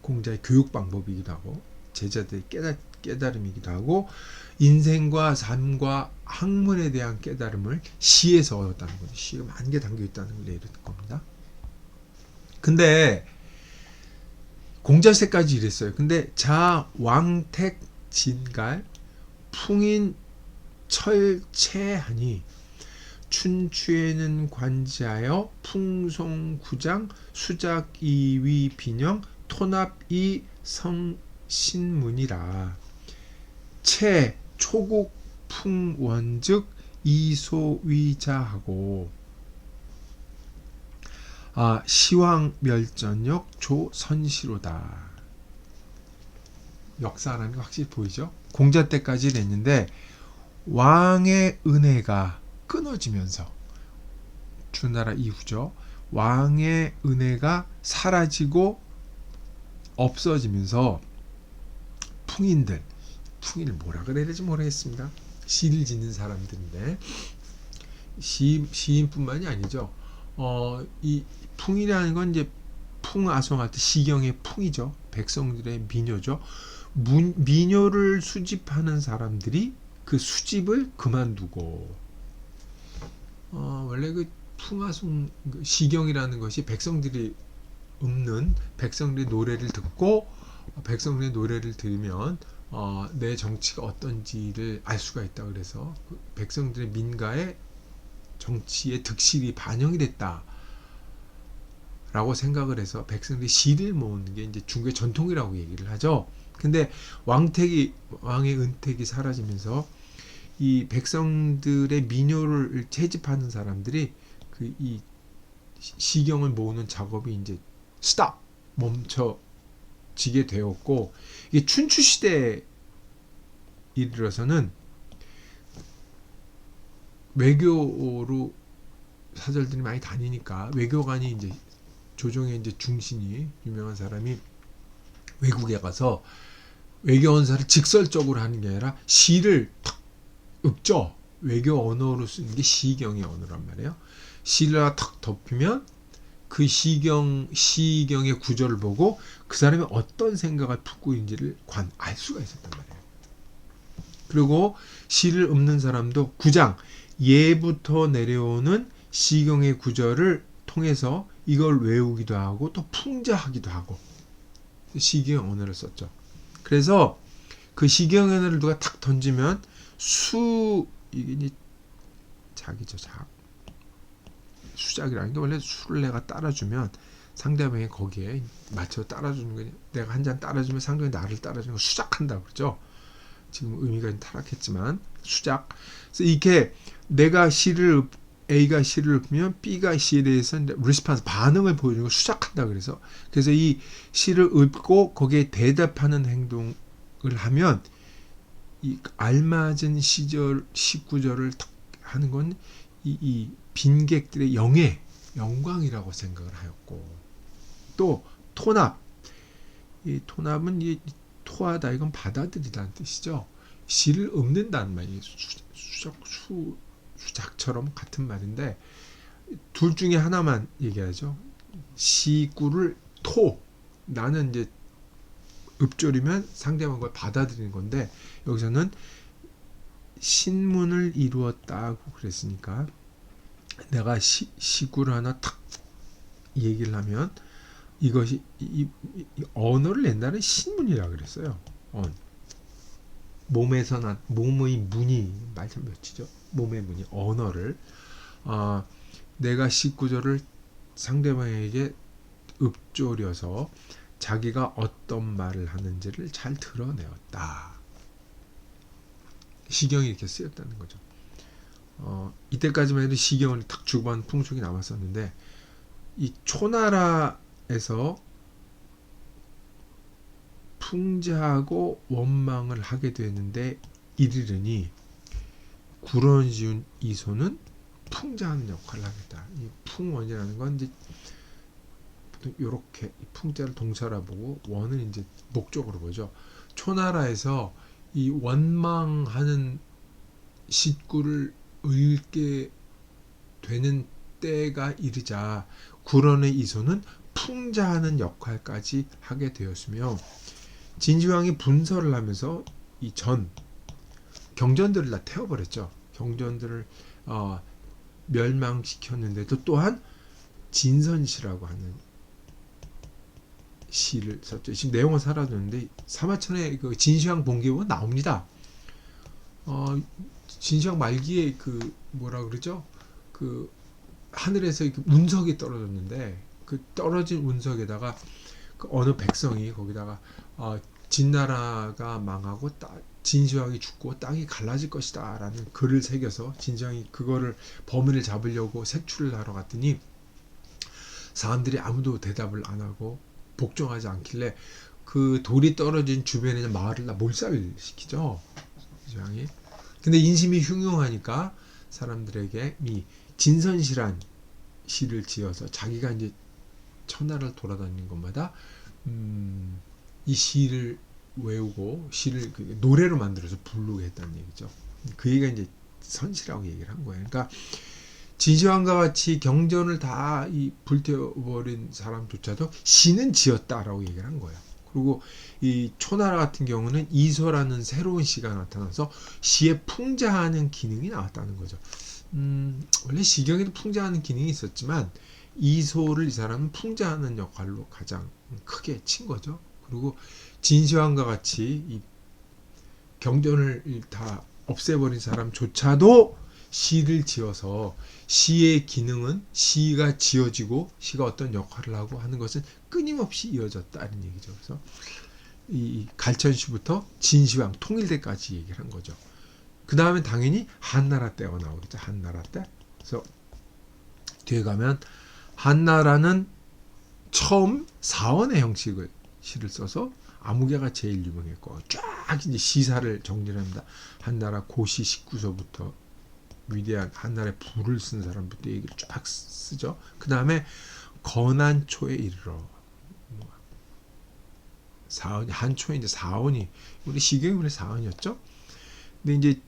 공자의 교육 방법이기도 하고 제자들의 깨달음이기도 하고 인생과 삶과 학문에 대한 깨달음을 시에서 얻었다는 거죠. 시가 많은 게 담겨 있다는 걸 얘기하는 겁니다. 근데 공자세까지 이랬어요. 근데 자 왕택 진갈 풍인 철체하니 춘추에는 관지하여 풍송구장 수작이위 빈영 토납이 성신문이라 채 초국 풍원즉 이소위자하고 시황멸전역 조선시로다. 역사라는 게 확실히 보이죠. 공자 때까지 됐는데 왕의 은혜가 끊어지면서 주나라 이후죠. 왕의 은혜가 사라지고 없어지면서 풍인을 뭐라 그래야 될지 모르겠습니다. 시를 짓는 사람들인데 시인뿐만이 아니죠. 이 풍이라는 건 이제 풍아송할 때 시경의 풍이죠. 백성들의 민요죠. 민요를 수집하는 사람들이 그 수집을 그만두고 원래 그 풍아송 시경이라는 것이 백성들이 백성들의 노래를 듣고 백성들의 노래를 들으면 내 정치가 어떤지를 알 수가 있다. 그래서 그 백성들의 민가의 정치의 득실이 반영이 됐다. 라고 생각을 해서 백성들이 시를 모으는 게 이제 중국의 전통이라고 얘기를 하죠. 근데 왕의 은택이 사라지면서 이 백성들의 민요를 채집하는 사람들이 이 시경을 모으는 작업이 이제 멈춰지게 되었고, 이게 춘추 시대에 이르러서는 외교로 사절들이 많이 다니니까 외교관이 이제 조정의 이제 중신이 유명한 사람이 외국에 가서 외교 언사를 직설적으로 하는 게 아니라 시를 탁 읊죠. 외교 언어로 쓰는 게 시경의 언어란 말이에요. 시를 탁 덮으면 그 시경의 구조를 보고 그 사람이 어떤 생각을 품고 있는지를 알 수가 있었단 말이에요. 그리고 시를 읊는 사람도 구장, 예부터 내려오는 시경의 구조를 통해서 이걸 외우기도 하고 또 풍자하기도 하고 시경 언어를 썼죠. 그래서 그 시경 언어를 누가 탁 던지면 이게 작이죠. 수작이라는 게 원래 수를 내가 따라주면 상대방이 거기에 맞춰 따라주는 거예요. 내가 한 잔 따라주면 상대방이 나를 따라주는 거 수작한다고 그러죠. 지금 의미가 타락했지만 수작. 그래서 이렇게 내가 A가 시를 읊으면 B가 시에 대해서 리스폰스 반응을 보여주는 걸 수작한다 그래서 이 시를 읊고 거기에 대답하는 행동을 하면 이 알맞은 시구절을 하는 건 이 빈객들의 영광이라고 생각을 하였고, 또 토납, 이 토납은 토하다 이건 받아들이다는 뜻이죠. 시를 읊는다는 말이 수작처럼 같은 말인데 둘 중에 하나만 얘기하죠. 시구를 나는 이제 읊조리면 상대방 걸 받아들이는 건데 여기서는 신문을 이루었다고 그랬으니까 내가 시구를 하나 탁 얘기를 하면 이것이 이 언어를 옛날에 신문이라고 그랬어요. 몸에서 난 몸의 문이 말씀 몇이죠? 몸의 문이 언어를 내가 시구절을 상대방에게 읊조려서 자기가 어떤 말을 하는지를 잘 드러내었다. 시경이 이렇게 쓰였다는 거죠. 이때까지만 해도 시경을 탁 주고받는 풍속이 남았었는데 이 초나라에서 풍자하고 원망을 하게 되는데 이르르니 구런지운 이소는 풍자하는 역할을 하겠다. 이 풍원이라는 건 이제 보통 이렇게 풍자를 동사로 보고 원은 이제 목적으로 보죠. 초나라에서 이 원망하는 시구를 읽게 되는 때가 이르자 구런의 이소는 풍자하는 역할까지 하게 되었으며 진시황이 분설을 하면서 이 전 경전들을 다 태워버렸죠. 경전들을 멸망시켰는데도 또한 진선시라고 하는 시를 썼죠. 지금 내용은 사라졌는데 사마천의 그 진시황 본기보면 나옵니다. 진시황 말기에 그 뭐라 그러죠? 그 하늘에서 운석이 떨어졌는데 그 떨어진 운석에다가 그 어느 백성이 거기다가 진나라가 망하고 진시황이 죽고 땅이 갈라질 것이다 라는 글을 새겨서 진시황이 그거를 범인을 잡으려고 색출을 하러 갔더니 사람들이 아무도 대답을 안 하고 복종하지 않길래 그 돌이 떨어진 주변에 있는 마을을 다 몰살시키죠. 진시황이. 근데 인심이 흉흉하니까 사람들에게 이 진선시란 시를 지어서 자기가 이제 천하를 돌아다니는 것마다 이 시를 외우고 시를 노래로 만들어서 부르게 했다는 얘기죠. 그 얘기가 이제 선시라고 얘기를 한 거예요. 그러니까 진시황과 같이 경전을 다 불태워버린 사람조차도 시는 지었다라고 얘기를 한 거예요. 그리고 이 초나라 같은 경우는 이소라는 새로운 시가 나타나서 시에 풍자하는 기능이 나왔다는 거죠. 원래 시경에도 풍자하는 기능이 있었지만 이소를 이 사람은 풍자하는 역할로 가장 크게 친 거죠. 그리고 진시황과 같이 이 경전을 다 없애버린 사람조차도 시를 지어서 시의 기능은 시가 지어지고 시가 어떤 역할을 하고 하는 것은 끊임없이 이어졌다는 얘기죠. 그래서 이 갈천시부터 진시황 통일대까지 얘기를 한 거죠. 그 다음에 당연히 한나라 때가 나오겠죠. 한나라 때. 그래서 뒤에 가면 한나라는 처음 사원의 형식을 시를 써서 아무개가 제일 유명했고 쫙 이제 시사를 정리를 합니다. 한나라 고시 19서부터 위대한 한나라의 부를 쓴 사람부터 얘기를 쫙 쓰죠. 그 다음에 건한초에 이르러 사원 한초에 이제 사원이 우리 시경이 원래 사원이었죠. 근데 이제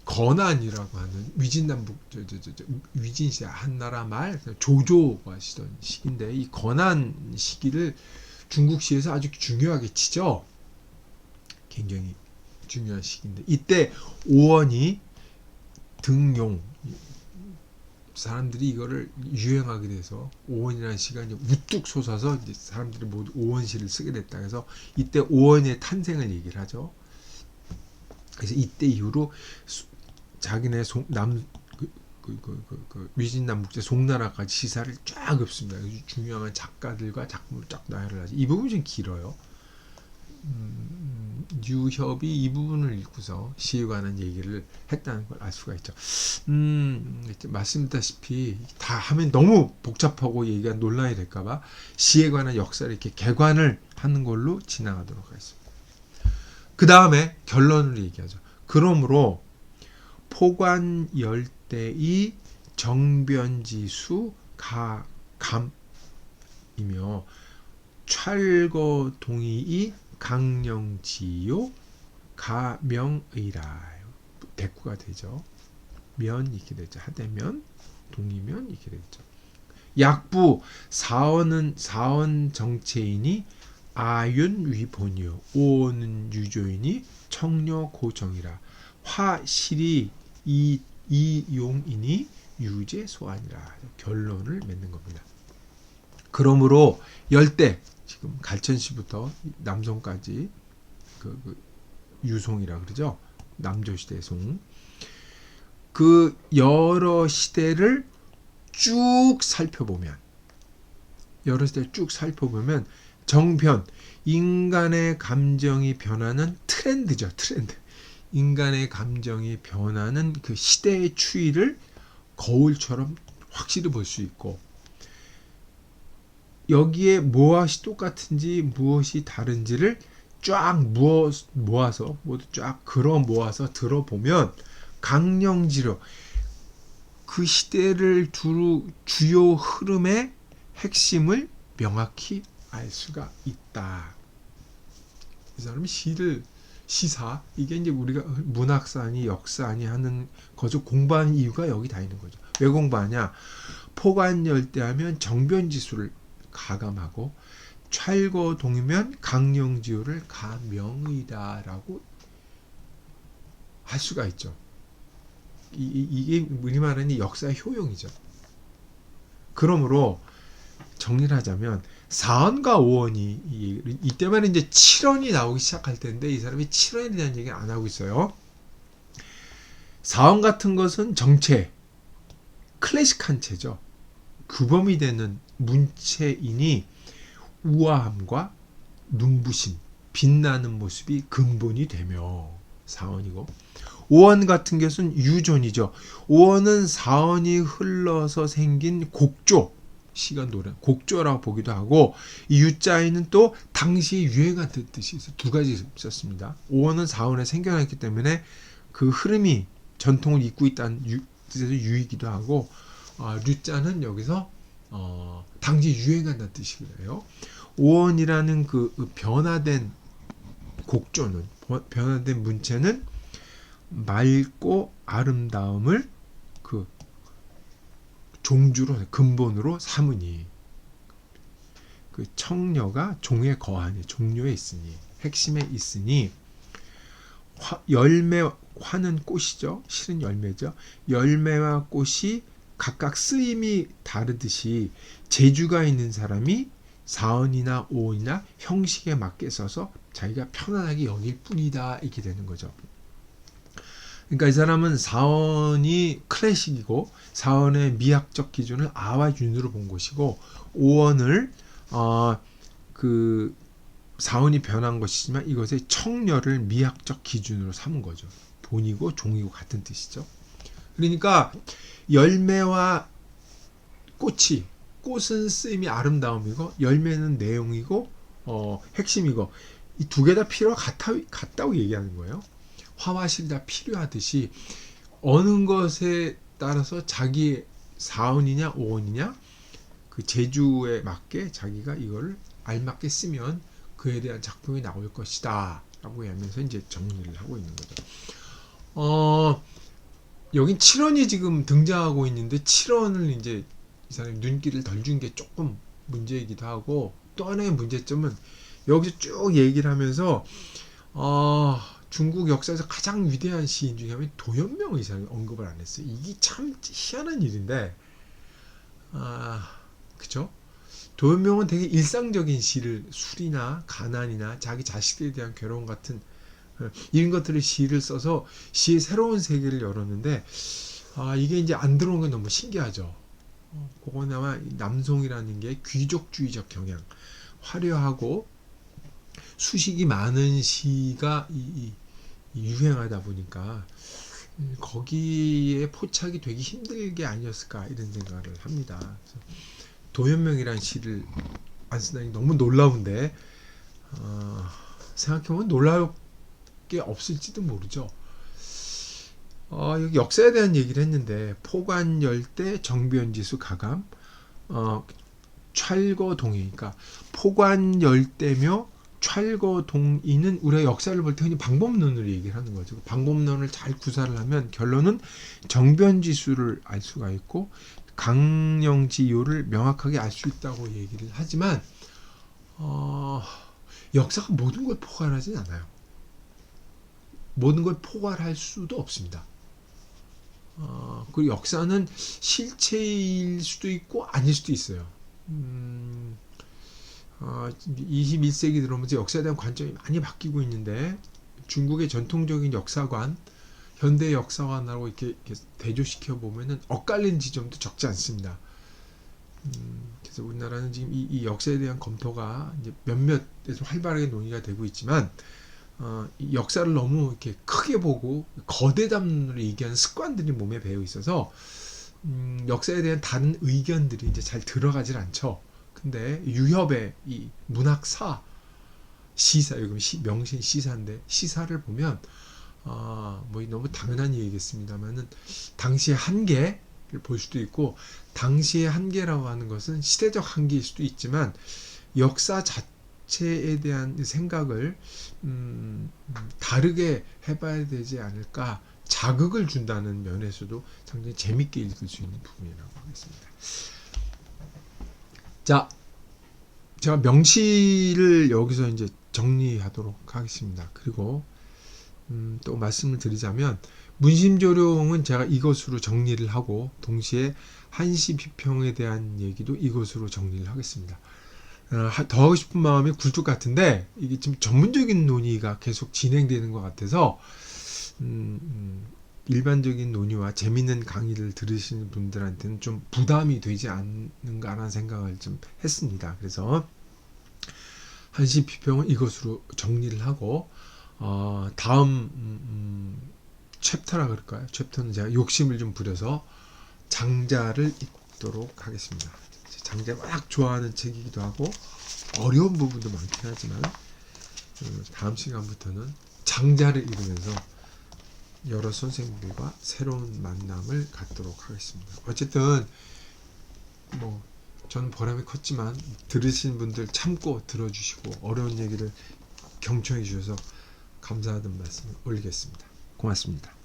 건한이라고 하는 위진남북 위진시 한나라 말 조조가 시던 시기인데 이 건한 시기를 중국시에서 아주 중요하게 치죠. 굉장히 중요한 시기인데 이때 오원이 등용 사람들이 이거를 유행하게 돼서 오원이라는 시가 이제 우뚝 솟아서 이제 사람들이 모두 오원시를 쓰게 됐다. 그래서 이때 오원의 탄생을 얘기를 하죠. 그래서 이때 이후로 자기네 위진남북제 송나라까지 시사를 쫙 읊습니다. 중요한 작가들과 작품을 쫙 나열을 하죠. 이 부분이 좀 길어요. 유협이 이 부분을 읽고서 시에 관한 얘기를 했다는 걸 알 수가 있죠. 말씀드렸다시피 다 하면 너무 복잡하고 얘기가 논란이 될까봐 시에 관한 역사를 이렇게 개관을 하는 걸로 지나가도록 하겠습니다. 그 다음에 결론을 얘기하죠. 그러므로 포관열대의 정변지수 감이며 찰거동의의 강령지요 가명의라. 대꾸가 되죠. 면 이렇게 되죠. 하대면 동의면 이렇게 되죠. 약부 사원 정체이니 아윤위본이요 오는 유조이니 청려고정이라. 화실이 이용이니 유제소환이라. 결론을 맺는 겁니다. 그러므로 열대 지금 갈천시부터 남송까지 그 유송이라 그러죠. 남조시대 송. 그 여러 시대를 쭉 살펴보면 정변 인간의 감정이 변하는 트렌드죠. 트렌드. 인간의 감정이 변하는 그 시대의 추이를 거울처럼 확실히 볼 수 있고 여기에 무엇이 똑같은지 무엇이 다른지를 쫙 모아서 모두 쫙 모아서 들어보면 강령지로 그 시대를 주요 흐름의 핵심을 명확히 알 수가 있다. 이 사람이 시사 이게 이제 우리가 문학사니 역사니 하는 거죠. 공부하는 이유가 여기 다 있는 거죠. 왜 공부하냐? 포관열대하면 정변지수를 가감하고 찰거동이면 강령지호를 가명의다라고 할 수가 있죠. 이게 우리 말하는 역사의 효용이죠. 그러므로 정리를 하자면 4원과 5원이 이때만 이제 7원이 나오기 시작할 텐데 이 사람이 7원에 대한 얘기를 안 하고 있어요. 4원 같은 것은 정체, 클래식한 체죠. 규범이 되는 문체이니 우아함과 눈부심, 빛나는 모습이 근본이 되며 4원이고 5원 같은 것은 유존이죠. 5원은 4원이 흘러서 생긴 곡조, 시가 노래, 곡조라고 보기도 하고 이 유자에는 또 당시 유행한 뜻이 있어요. 두 가지 썼습니다. 5원은 4원에 생겨났기 때문에 그 흐름이 전통을 잇고 있다는 뜻에서 유이기도 하고 류자는 여기서 당시 유행한다는 뜻이에요. 5원이라는 그 변화된 곡조는 변화된 문체는 맑고 아름다움을 그 종주로 근본으로 삼으니 그 청녀가 종에 거하니 종료에 있으니 핵심에 있으니 화는 꽃이죠. 실은 열매죠. 열매와 꽃이 각각 쓰임이 다르듯이 재주가 있는 사람이 4원이나 5원이나 형식에 맞게 써서 자기가 편안하게 여길 뿐이다 이렇게 되는 거죠. 그러니까 이 사람은 4원이 클래식이고 4원의 미학적 기준을 아와 윤으로 본 것이고 5원을 그 4원이 변한 것이지만 이것의 청려를 미학적 기준으로 삼은 거죠. 본이고 종이고 같은 뜻이죠. 그러니까 열매와 꽃은 쓰임이 아름다움이고 열매는 내용이고 핵심이고 이 두 개 다 필요가 같다고 얘기하는 거예요. 화와 실이 다 필요하듯이 어느 것에 따라서 자기 4원이냐 5원이냐 그 재주에 맞게 자기가 이걸 알맞게 쓰면 그에 대한 작품이 나올 것이다 라고 하면서 이제 정리를 하고 있는 거죠. 여긴 7원이 지금 등장하고 있는데 7원을 이제 이 사람이 눈길을 덜 준 게 조금 문제이기도 하고 또 하나의 문제점은 여기서 쭉 얘기를 하면서 중국 역사에서 가장 위대한 시인 중에 하면 도연명의 사람이 언급을 안 했어요. 이게 참 희한한 일인데, 그죠? 도연명은 되게 일상적인 시를 술이나 가난이나 자기 자식들에 대한 괴로움 같은 이런 것들의 시를 써서 시의 새로운 세계를 열었는데, 이게 이제 안 들어온 게 너무 신기하죠. 그건 아마 남송이라는 게 귀족주의적 경향, 화려하고 수식이 많은 시가 유행하다 보니까 거기에 포착이 되기 힘들게 아니었을까 이런 생각을 합니다. 도연명이라는 시를 안 쓴다니 너무 놀라운데 생각해보면 놀라울 게 없을지도 모르죠. 여기 역사에 대한 얘기를 했는데 포관열대 정변지수 가감 찰거동이니까 포관열대며 찰거동이는 우리가 역사를 볼 때 흔히 방법론으로 얘기를 하는 거죠. 방법론을 잘 구사를 하면 결론은 정변지수를 알 수가 있고 강령지요를 명확하게 알 수 있다고 얘기를 하지만 역사가 모든 걸 포괄하진 않아요. 모든 걸 포괄할 수도 없습니다. 그리고 역사는 실체일 수도 있고 아닐 수도 있어요. 21세기 들어오면서 역사에 대한 관점이 많이 바뀌고 있는데 중국의 전통적인 역사관, 현대 역사관하고 이렇게 대조시켜 보면은 엇갈리는 지점도 적지 않습니다. 그래서 우리나라는 지금 이 역사에 대한 검토가 이제 몇몇에서 활발하게 논의가 되고 있지만 이 역사를 너무 이렇게 크게 보고 거대 담론으로 얘기하는 습관들이 몸에 배어 있어서 역사에 대한 다른 의견들이 이제 잘 들어가질 않죠. 근데 유협의 이 문학사, 시사, 여기 명신 시사인데 시사를 보면 뭐 너무 당연한 얘기겠습니다만은 당시의 한계를 볼 수도 있고 당시의 한계라고 하는 것은 시대적 한계일 수도 있지만 역사 자체에 대한 생각을 다르게 해봐야 되지 않을까 자극을 준다는 면에서도 상당히 재밌게 읽을 수 있는 부분이라고 하겠습니다. 자, 제가 명시를 여기서 이제 정리하도록 하겠습니다. 그리고 또 말씀을 드리자면 문심조룡은 제가 이것으로 정리를 하고 동시에 한시 비평에 대한 얘기도 이것으로 정리를 하겠습니다. 더 하고 싶은 마음이 굴뚝 같은데 이게 좀 전문적인 논의가 계속 진행되는 것 같아서 일반적인 논의와 재밌는 강의를 들으시는 분들한테는 좀 부담이 되지 않는가라는 생각을 좀 했습니다. 그래서 한시 비평은 이것으로 정리를 하고 다음 챕터라 그럴까요? 챕터는 제가 욕심을 좀 부려서 장자를 읽도록 하겠습니다. 장자 워낙 좋아하는 책이기도 하고 어려운 부분도 많긴 하지만 다음 시간부터는 장자를 읽으면서 여러 선생님들과 새로운 만남을 갖도록 하겠습니다. 어쨌든 뭐 저는 보람이 컸지만 들으신 분들 참고 들어주시고 어려운 얘기를 경청해 주셔서 감사하다는 말씀을 올리겠습니다. 고맙습니다.